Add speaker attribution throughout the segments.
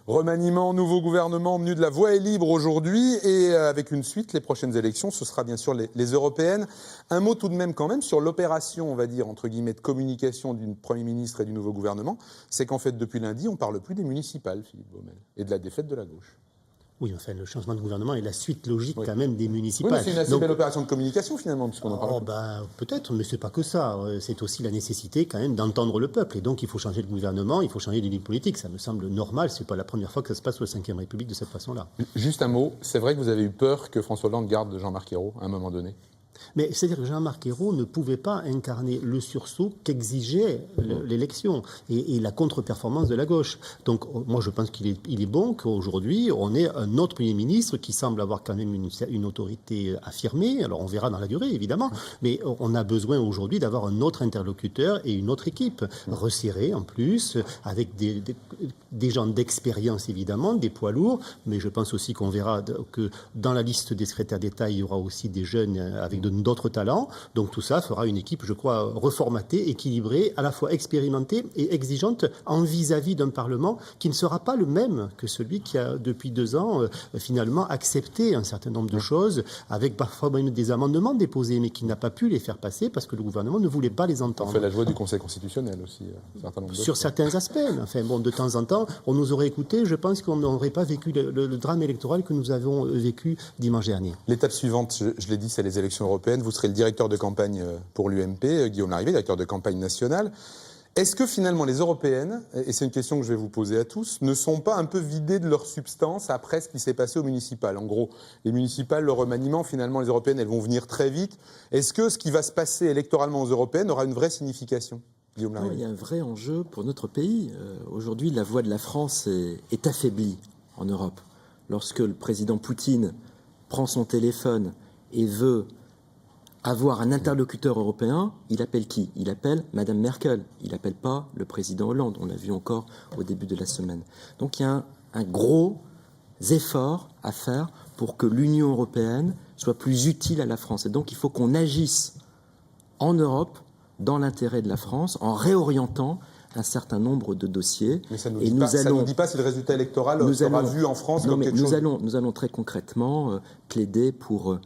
Speaker 1: Remaniement, nouveau gouvernement, menu de la voie est libre aujourd'hui et avec une suite, les prochaines élections, ce sera bien sûr les européennes. Un mot tout de même quand même sur l'opération, on va dire, entre guillemets, de communication du Premier ministre et du nouveau gouvernement. C'est qu'en fait, depuis lundi, on ne parle plus des municipales, Philippe Baumel, et de la défaite de la gauche.
Speaker 2: Oui, enfin, le changement de gouvernement est la suite logique quand même des municipales.
Speaker 1: Oui, mais c'est une assez belle opération de communication finalement, puisqu'on en parle.
Speaker 2: Peut-être, mais c'est pas que ça. C'est aussi la nécessité quand même d'entendre le peuple. Et donc, il faut changer de gouvernement, il faut changer de ligne politique. Ça me semble normal. C'est pas la première fois que ça se passe sous la Ve République de cette façon-là.
Speaker 1: Juste un mot. C'est vrai que vous avez eu peur que François Hollande garde Jean-Marc Ayrault à un moment donné.
Speaker 2: Mais c'est-à-dire que Jean-Marc Ayrault ne pouvait pas incarner le sursaut qu'exigeait l'élection et la contre-performance de la gauche. Donc moi je pense qu'il est bon qu'aujourd'hui on ait un autre Premier ministre qui semble avoir quand même une autorité affirmée. Alors on verra dans la durée évidemment, mais on a besoin aujourd'hui d'avoir un autre interlocuteur et une autre équipe resserrée en plus, avec des gens d'expérience évidemment, des poids lourds, mais je pense aussi qu'on verra que dans la liste des secrétaires d'État il y aura aussi des jeunes avec d'autres talents. Donc tout ça fera une équipe, je crois, reformatée, équilibrée, à la fois expérimentée et exigeante en vis-à-vis d'un Parlement qui ne sera pas le même que celui qui a, depuis 2 ans, finalement accepté un certain nombre de choses, avec parfois même des amendements déposés, mais qui n'a pas pu les faire passer parce que le gouvernement ne voulait pas les entendre.
Speaker 1: On fait la joie du Conseil constitutionnel aussi.
Speaker 2: Sur certains aspects. Enfin, bon, de temps en temps, on nous aurait écoutés. Je pense qu'on n'aurait pas vécu le drame électoral que nous avons vécu dimanche dernier.
Speaker 1: L'étape suivante, je l'ai dit, c'est les élections européennes. Vous serez le directeur de campagne pour l'UMP, Guillaume Larrivé, directeur de campagne nationale. Est-ce que finalement les européennes, et c'est une question que je vais vous poser à tous, ne sont pas un peu vidées de leur substance après ce qui s'est passé aux municipales? En gros, les municipales, le remaniement, finalement les européennes, elles vont venir très vite. Est-ce que ce qui va se passer électoralement aux européennes aura une vraie signification? Guillaume Larrivé.
Speaker 3: Il y a un vrai enjeu pour notre pays. Aujourd'hui, la voix de la France est affaiblie en Europe. Lorsque le président Poutine prend son téléphone et veut avoir un interlocuteur européen, il appelle qui? Il appelle Madame Merkel. Il n'appelle pas le président Hollande. On l'a vu encore au début de la semaine. Donc il y a un gros effort à faire pour que l'Union européenne soit plus utile à la France. Et donc il faut qu'on agisse en Europe dans l'intérêt de la France en réorientant un certain nombre de dossiers.
Speaker 1: Mais ça ne nous dit pas si le résultat électoral sera vu en France comme quelque chose.
Speaker 3: Nous allons très concrètement plaider pour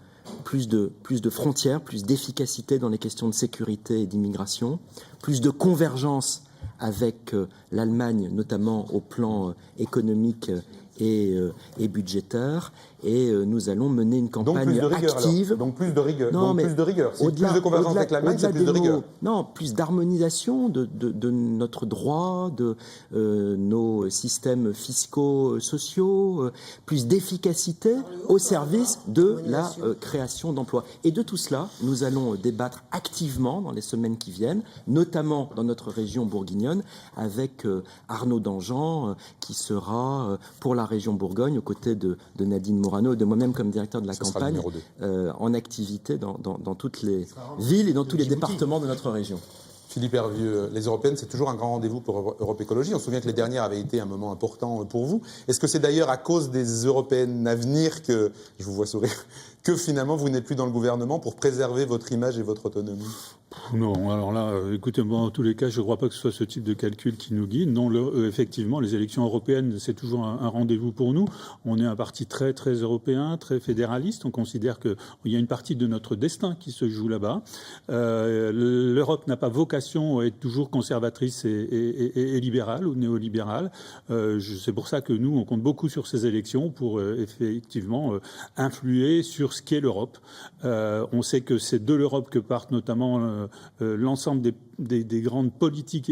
Speaker 3: plus de frontières, plus d'efficacité dans les questions de sécurité et d'immigration, plus de convergence avec l'Allemagne, notamment au plan économique et budgétaire. Et nous allons mener une campagne active.
Speaker 1: Donc plus de rigueur. Plus de rigueur. Si plus de convergence avec l'Allemagne, c'est plus de rigueur.
Speaker 3: Non, plus d'harmonisation de notre droit, de nos systèmes fiscaux, sociaux, plus d'efficacité au service de la création d'emplois. Et de tout cela, nous allons débattre activement dans les semaines qui viennent, notamment dans notre région bourguignonne, avec Arnaud Danjean, qui sera pour la région Bourgogne, aux côtés de Nadine Morano et de moi-même comme directeur de la campagne, en activité dans toutes les villes et dans tous les départements de notre région.
Speaker 1: Philippe Hervieux, les européennes, c'est toujours un grand rendez-vous pour Europe Écologie. On se souvient que les dernières avaient été un moment important pour vous. Est-ce que c'est d'ailleurs à cause des européennes à venir que, je vous vois sourire, que finalement vous n'êtes plus dans le gouvernement pour préserver votre image et votre autonomie?
Speaker 4: Non, alors là, écoutez, moi, en tous les cas, je ne crois pas que ce soit ce type de calcul qui nous guide. Non, effectivement, les élections européennes, c'est toujours un rendez-vous pour nous. On est un parti très, très européen, très fédéraliste. On considère qu'il y a une partie de notre destin qui se joue là-bas. L'Europe n'a pas vocation à être toujours conservatrice et libérale ou néolibérale. C'est pour ça que nous, on compte beaucoup sur ces élections pour effectivement influer sur ce qu'est l'Europe. On sait que c'est de l'Europe que partent notamment l'ensemble des grandes politiques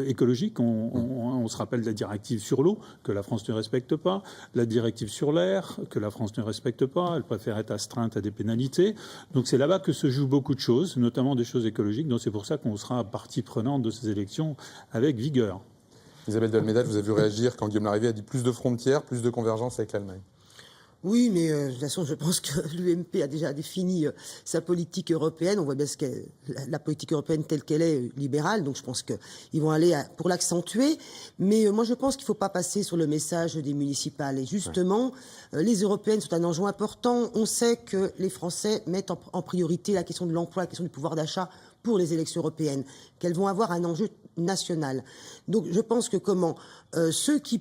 Speaker 4: écologiques. On se rappelle de la directive sur l'eau, que la France ne respecte pas, la directive sur l'air, que la France ne respecte pas, elle préfère être astreinte à des pénalités. Donc c'est là-bas que se jouent beaucoup de choses, notamment des choses écologiques. Donc c'est pour ça qu'on sera partie prenante de ces élections avec vigueur.
Speaker 1: Isabelle de Almeida, je vous ai vu réagir quand Guillaume Larrivé a dit plus de frontières, plus de convergence avec l'Allemagne.
Speaker 5: Oui, mais de toute façon, je pense que l'UMP a déjà défini sa politique européenne. On voit bien la politique européenne telle qu'elle est, libérale. Donc je pense qu'ils vont aller pour l'accentuer. Mais moi, je pense qu'il ne faut pas passer sur le message des municipales. Et justement, les européennes sont un enjeu important. On sait que les Français mettent en priorité la question de l'emploi, la question du pouvoir d'achat pour les élections européennes, qu'elles vont avoir un enjeu nationale. Donc je pense que ceux qui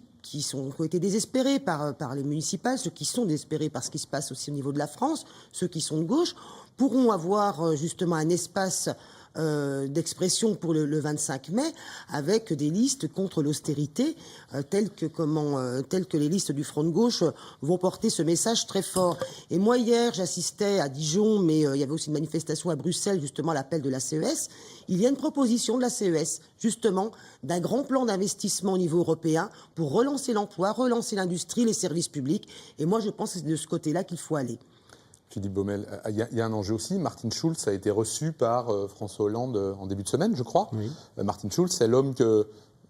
Speaker 5: ont été désespérés par les municipales, ceux qui sont désespérés par ce qui se passe aussi au niveau de la France, ceux qui sont de gauche, pourront avoir justement un espace d'expression pour le 25 mai avec des listes contre l'austérité telles que les listes du Front de gauche vont porter ce message très fort. Et moi hier j'assistais à Dijon, mais il y avait aussi une manifestation à Bruxelles justement à l'appel de la CES. Il y a une proposition de la CES justement d'un grand plan d'investissement au niveau européen pour relancer l'emploi, relancer l'industrie, les services publics. Et moi je pense que c'est de ce côté-là qu'il faut aller.
Speaker 1: Philippe Baumel, il y a un enjeu aussi. Martin Schulz a été reçu par François Hollande en début de semaine, je crois. Oui. Martin Schulz, c'est l'homme que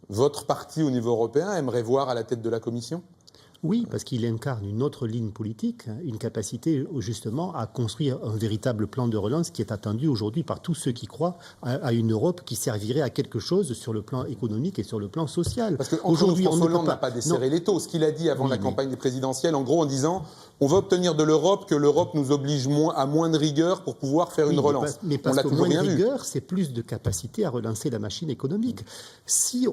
Speaker 1: votre parti au niveau européen aimerait voir à la tête de la Commission ?
Speaker 2: Oui, parce qu'il incarne une autre ligne politique, une capacité justement à construire un véritable plan de relance qui est attendu aujourd'hui par tous ceux qui croient à une Europe qui servirait à quelque chose sur le plan économique et sur le plan social.
Speaker 1: Parce qu'aujourd'hui, François Hollande n'a pas desserré les taux. Ce qu'il a dit avant la campagne présidentielle, en gros, en disant on va obtenir de l'Europe que l'Europe nous oblige à moins de rigueur pour pouvoir faire une relance.
Speaker 2: Mais parce que moins de rigueur, c'est plus de capacité à relancer la machine économique. Si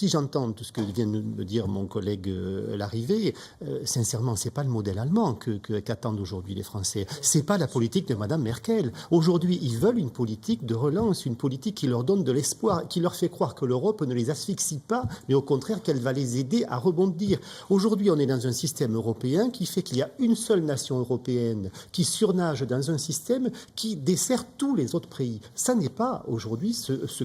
Speaker 2: j'entends tout ce que vient de me dire mon collègue Larrivé, sincèrement, c'est pas le modèle allemand qu'attendent aujourd'hui les Français. C'est pas la politique de Madame Merkel. Aujourd'hui, ils veulent une politique de relance, une politique qui leur donne de l'espoir, qui leur fait croire que l'Europe ne les asphyxie pas, mais au contraire qu'elle va les aider à rebondir. Aujourd'hui, on est dans un système européen qui fait qu'il y a une seule nation européenne qui surnage dans un système qui dessert tous les autres pays. Ça n'est pas aujourd'hui ce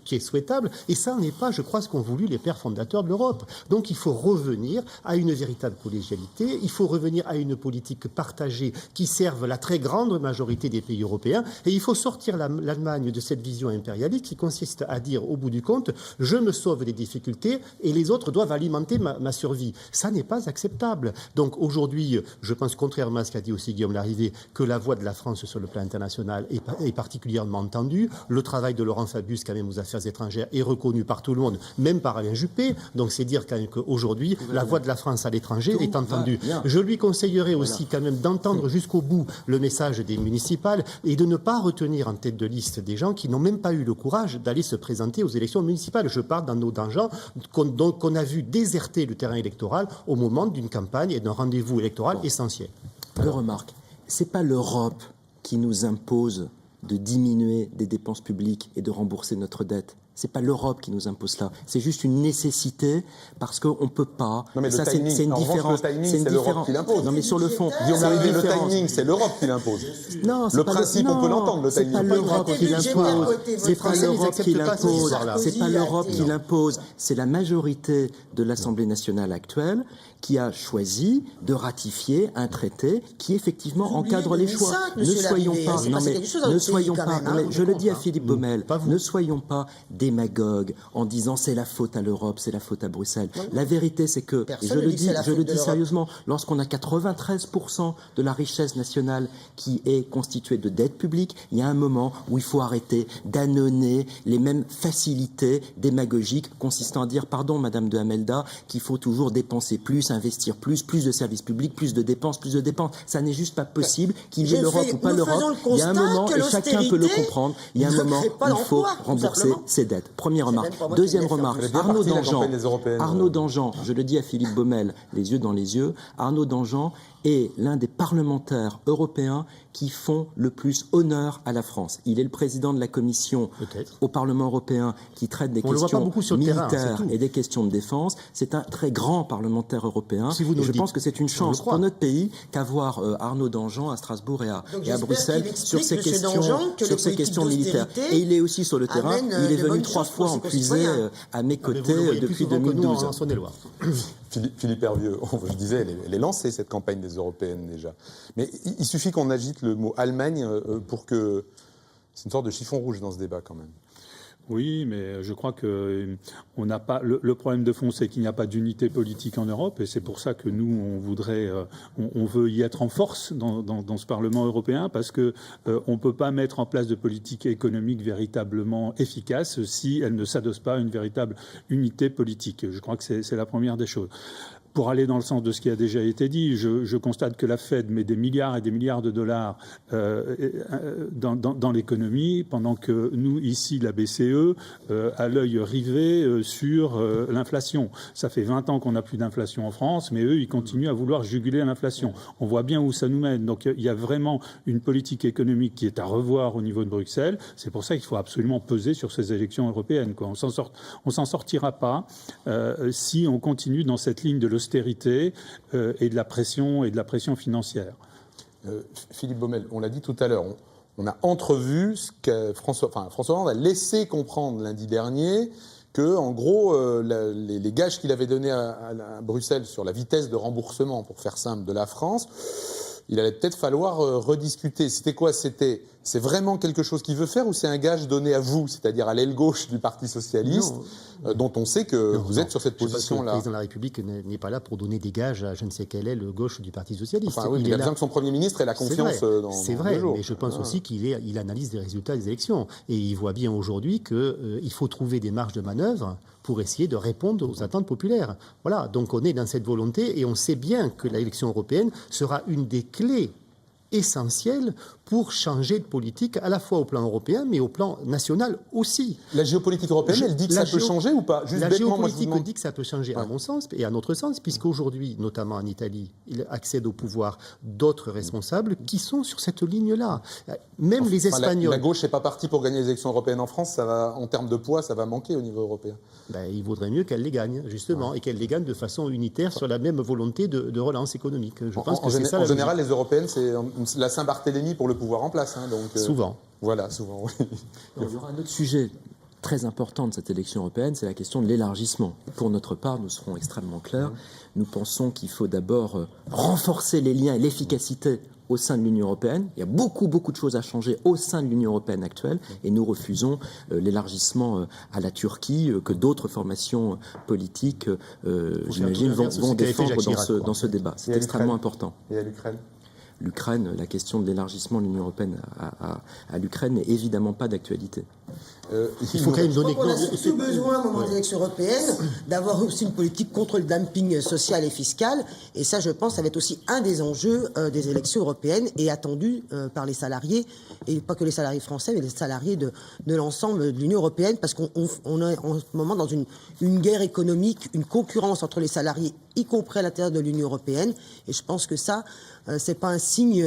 Speaker 2: qui est souhaitable, et ça n'est pas, je crois, ce qu'ont voulu les pères fondateurs de l'Europe. Donc il faut revenir à une véritable collégialité, il faut revenir à une politique partagée qui serve la très grande majorité des pays européens, et il faut sortir l'Allemagne de cette vision impérialiste qui consiste à dire au bout du compte, je me sauve des difficultés et les autres doivent alimenter ma survie. Ça n'est pas acceptable. Donc aujourd'hui, je pense, contrairement à ce qu'a dit aussi Guillaume Larrivé, que la voix de la France sur le plan international est particulièrement entendue. Le travail de Laurent Fabius, quand même, aux affaires étrangères, est reconnu par tout le monde, même par Alain Juppé. Donc c'est dire quand même qu'aujourd'hui, la voix de la France à l'étranger est entendue. Je lui conseillerais aussi quand même d'entendre jusqu'au bout le message des municipales et de ne pas retenir en tête de liste des gens qui n'ont même pas eu le courage d'aller se présenter aux élections municipales. Je parle d'un gens qu'on a vu déserter le terrain électoral au moment d'une campagne et d'un rendez-vous électoral essentiel.
Speaker 3: Deux remarques. C'est pas l'Europe qui nous impose de diminuer des dépenses publiques et de rembourser notre dette. C'est pas l'Europe qui nous impose cela. C'est juste une nécessité parce qu'on peut pas.
Speaker 1: Non mais
Speaker 3: ça,
Speaker 1: c'est une différence. Le timing, c'est l'Europe qui l'impose.
Speaker 3: Non mais sur le fond,
Speaker 1: le timing, c'est l'Europe qui l'impose.
Speaker 3: Non,
Speaker 1: le principe, on peut l'entendre. Le timing.
Speaker 3: C'est pas l'Europe qui l'impose. C'est pas l'Europe qui l'impose. C'est pas l'Europe qui l'impose. C'est la majorité de l'Assemblée nationale actuelle qui a choisi de ratifier un traité qui effectivement encadre les choix. Ne soyons pas. Non mais ne soyons pas. Je le dis à Philippe Baumel. Ne soyons pas démagogue en disant c'est la faute à l'Europe, c'est la faute à Bruxelles. La vérité, c'est que, et je le dis sérieusement, lorsqu'on a 93% de la richesse nationale qui est constituée de dette publique, il y a un moment où il faut arrêter d'annoncer les mêmes facilités démagogiques consistant à dire, pardon Madame de Hamelda, qu'il faut toujours dépenser plus, investir plus de services publics, plus de dépenses. Ça n'est juste pas possible qu'il y ait l'Europe ou pas l'Europe. Il y a un moment, et chacun peut le comprendre, il y a un moment où il faut rembourser ses dettes. Première remarque. Deuxième remarque, Arnaud Danjean, je le dis à Philippe Baumel, les yeux dans les yeux, Arnaud Danjean est l'un des parlementaires européens qui font le plus honneur à la France. Il est le président de la commission au Parlement européen qui traite des questions militaires et des questions de défense. C'est un très grand parlementaire européen. Et je pense que c'est une chance pour notre pays qu'avoir Arnaud Danjean à Strasbourg et à Bruxelles sur ces questions militaires. Et il est aussi sur le terrain. Il est venu 3 fois en puiser à mes côtés depuis 2012.
Speaker 1: Philippe Hervieux, je disais, elle est lancée cette campagne des européennes déjà. Mais il suffit qu'on agite le mot Allemagne pour que... C'est une sorte de chiffon rouge dans ce débat quand même.
Speaker 4: Oui, mais je crois que on n'a pas. Le problème de fond, c'est qu'il n'y a pas d'unité politique en Europe, et c'est pour ça que nous, on veut y être en force dans ce Parlement européen, parce que on peut pas mettre en place de politique économique véritablement efficace si elle ne s'adosse pas à une véritable unité politique. Je crois que c'est la première des choses. pour aller dans le sens de ce qui a déjà été dit, je constate que la Fed met des milliards et des milliards de dollars dans l'économie, pendant que nous, ici, la BCE, a l'œil rivé sur l'inflation. Ça fait 20 ans qu'on n'a plus d'inflation en France, mais eux, ils continuent à vouloir juguler l'inflation. On voit bien où ça nous mène. Donc il y a vraiment une politique économique qui est à revoir au niveau de Bruxelles. C'est pour ça qu'il faut absolument peser sur ces élections européennes, quoi. On s'en sortira pas si on continue dans cette ligne de l'austérité et de la pression financière.
Speaker 1: Philippe Baumel, on l'a dit tout à l'heure, on a entrevu ce que François Hollande a laissé comprendre lundi dernier, que, en gros, les gages qu'il avait donnés à Bruxelles sur la vitesse de remboursement, pour faire simple, de la France, il allait peut-être falloir rediscuter. C'était quoi ? C'est vraiment quelque chose qu'il veut faire, ou c'est un gage donné à vous, c'est-à-dire à l'aile gauche du Parti socialiste, dont on sait que vous êtes sur cette position-là?
Speaker 2: Le président de la République n'est pas là pour donner des gages à je ne sais quelle aile gauche du Parti socialiste.
Speaker 1: Enfin, oui, il a besoin que son Premier ministre ait la confiance dans
Speaker 2: C'est vrai,
Speaker 1: jours.
Speaker 2: mais je pense aussi qu'il analyse les résultats des élections. Et il voit bien aujourd'hui qu'il faut trouver des marges de manœuvre pour essayer de répondre aux attentes populaires. Voilà, donc on est dans cette volonté et on sait bien que l'élection européenne sera une des clés essentielles pour changer de politique à la fois au plan européen mais au plan national aussi.
Speaker 1: La géopolitique européenne, elle dit que ça peut changer ou pas?
Speaker 2: La géopolitique dit que ça peut changer à mon sens et à notre sens, puisqu'aujourd'hui, notamment en Italie, il accède au pouvoir d'autres responsables qui sont sur cette ligne-là. Même les Espagnols...
Speaker 1: La gauche n'est pas partie pour gagner les élections européennes en France, ça va, en termes de poids, ça va manquer au niveau européen.
Speaker 2: Il vaudrait mieux qu'elle les gagne, justement, et qu'elle les gagne de façon unitaire sur la même volonté de relance économique. Je pense que c'est ça.
Speaker 1: En général, les européennes, c'est la Saint-Barthélemy pour le pouvoir en place. Donc,
Speaker 2: souvent.
Speaker 1: Voilà, souvent, oui.
Speaker 3: Il y aura un autre sujet très important de cette élection européenne, c'est la question de l'élargissement. Pour notre part, nous serons extrêmement clairs. Nous pensons qu'il faut d'abord renforcer les liens et l'efficacité au sein de l'Union européenne. Il y a beaucoup de choses à changer au sein de l'Union européenne actuelle et nous refusons l'élargissement à la Turquie que d'autres formations politiques, j'imagine, vont défendre dans ce débat. C'est extrêmement important.
Speaker 1: Et à l'Ukraine ?
Speaker 3: L'Ukraine, la question de l'élargissement de l'Union européenne à l'Ukraine n'est évidemment pas d'actualité.
Speaker 2: Il faut quand même donner...
Speaker 5: On a surtout besoin, au moment des élections européennes, d'avoir aussi une politique contre le dumping social et fiscal. Et ça, je pense, ça va être aussi un des enjeux des élections européennes et attendu par les salariés, et pas que les salariés français, mais les salariés de l'ensemble de l'Union européenne, parce qu'on est en ce moment dans une guerre économique, une concurrence entre les salariés, y compris à l'intérieur de l'Union européenne. Et je pense que ça, c'est pas un signe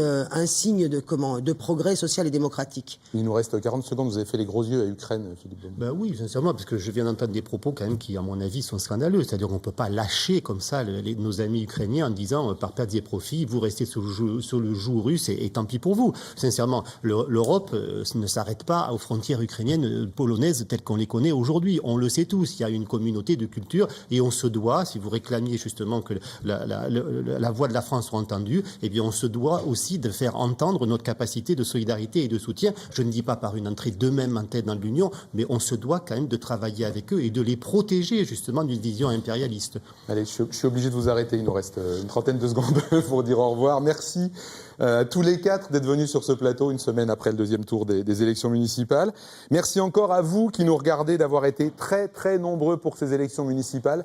Speaker 5: de progrès social et démocratique.
Speaker 1: Il nous reste 40 secondes. Vous avez fait les gros yeux à Ukraine, Philippe Baumel.
Speaker 2: Oui, sincèrement, parce que je viens d'entendre des propos quand même qui, à mon avis, sont scandaleux. C'est-à-dire qu'on ne peut pas lâcher comme ça nos amis ukrainiens en disant par pertes et profits, vous restez sur le joug russe et tant pis pour vous. Sincèrement, l'Europe ne s'arrête pas aux frontières ukrainiennes, polonaises telles qu'on les connaît aujourd'hui. On le sait tous. Il y a une communauté de culture et on se doit, si vous réclamiez justement que la voix de la France soit entendue, eh bien on se doit aussi de faire entendre notre capacité de solidarité et de soutien. Je ne dis pas par une entrée d'eux-mêmes en tête dans l'Union, mais on se doit quand même de travailler avec eux et de les protéger justement d'une vision impérialiste.
Speaker 1: Allez, je suis obligé de vous arrêter. Il nous reste une trentaine de secondes pour dire au revoir. Merci à tous les quatre d'être venus sur ce plateau une semaine après le deuxième tour des élections municipales. Merci encore à vous qui nous regardez d'avoir été très très nombreux pour ces élections municipales.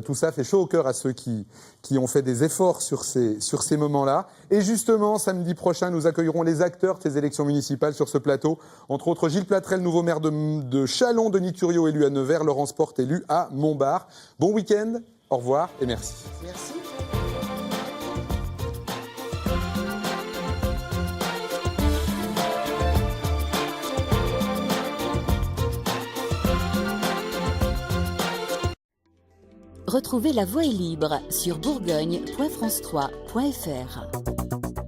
Speaker 1: Tout ça fait chaud au cœur à ceux qui ont fait des efforts sur ces moments-là. Et justement, samedi prochain, nous accueillerons les acteurs de ces élections municipales sur ce plateau. Entre autres, Gilles Platrel, nouveau maire de Châlons, Denis Thuriot, élu à Nevers, Laurence Porte, élu à Montbard. Bon week-end, au revoir et merci.
Speaker 5: Merci.
Speaker 6: Retrouvez La Voix est libre sur bourgogne.france3.fr.